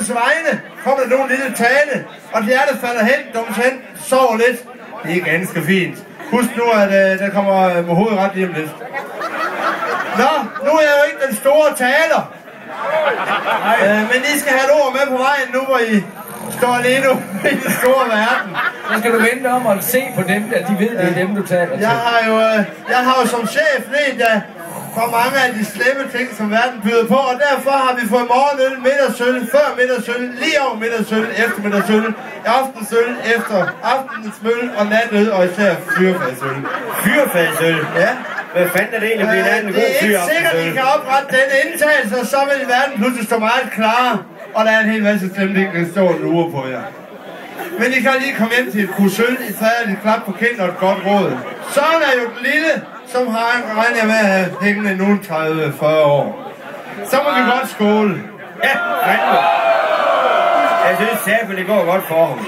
Danmarks vegne kommer der nogle lille tale, og de der falder hen, dumt hen, sover lidt. Det er ganske fint. Husk nu, at der kommer med hovedet ret lige om lidt. Nå, nu er jeg jo ikke den store taler. Men I skal have et ord med på vejen nu, hvor I står alene i den store verden. Så skal du vente om og se på dem, at de ved, det er dem, du taler til. Jeg har jo som chef let for mange af de slemme ting, som verden byder på, og derfor har vi fået morgenøl, middagsøl, før middagsøl, lige over middagsøl, eftermiddagsøl, aftensøl, efter aftensøl og natøl, og især fyrfadsøl. Fyrfadsøl? Ja. Hvad fanden er det egentlig, det er en god fyr? Det er ikke sikkert, at I kan oprette denne indtagelse, og så vil verden pludselig stå meget klar, og der er en hel masse slemme ting, der står en uge på jer. Men I kan lige komme hjem til et kusøl, I fader et klap på kind og et godt råd. Sådan er jo den lille, som har regnet med at have hængende nogen 30-40 år. Så må vi godt skåle. Ja, fandme. Jeg synes, at det går godt for ham.